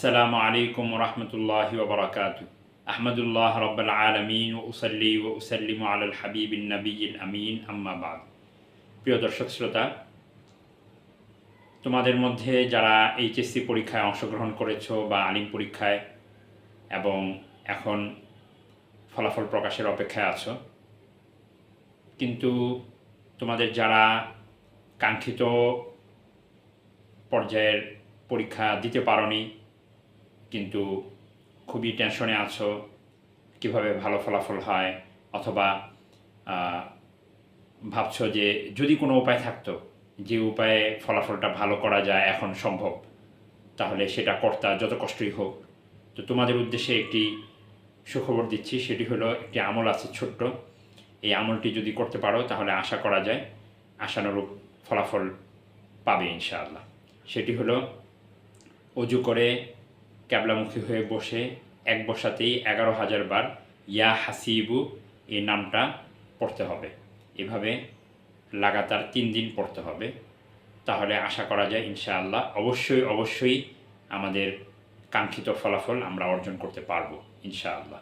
আসসালামু আলাইকুম রহমতুল্লাহি ওবরাকাতু। আহমদুল্লাহ রব্বাল আলমিন ও উসল্লি ও উসল্লিমু আলাল হাবিবিন নবীল আমিন আম্মা বাদ। প্রিয় দর্শক শ্রোতা, তোমাদের মধ্যে যারা এইচএসসি পরীক্ষায় অংশগ্রহণ করেছো বা আলিম পরীক্ষায় এবং এখন ফলাফল প্রকাশের অপেক্ষায় আছো, কিন্তু তোমাদের যারা কাঙ্ক্ষিত পর্যায়ের পরীক্ষা দিতে পারোনি, কিন্তু খুবই টেনশনে আছো কিভাবে ভালো ফলাফল হয়, অথবা ভাবছো যে যদি কোনো উপায় থাকতো যে উপায়ে ফলাফলটা ভালো করা যায় এখন সম্ভব, তাহলে সেটা কর্তা যত কষ্টই হোক। তো তোমাদের উদ্দেশ্যে একটি সুখবর দিচ্ছি, সেটি হলো একটি আমল আছে ছোট্ট। এই আমলটি যদি করতে পারো তাহলে আশা করা যায় আশানুরূপ ফলাফল পাবে ইনশাআল্লাহ। সেটি হলো অজু করে ক্যাবলামুখী হয়ে বসে এক বসাতেই 11,000 বার ইয়া হাসিবু এই নামটা পড়তে হবে। এভাবে লাগাতার 3 দিন পড়তে হবে। তাহলে আশা করা যায় ইনশাআল্লাহ অবশ্যই আমাদের কাঙ্ক্ষিত ফলাফল আমরা অর্জন করতে পারবো ইনশাআল্লাহ।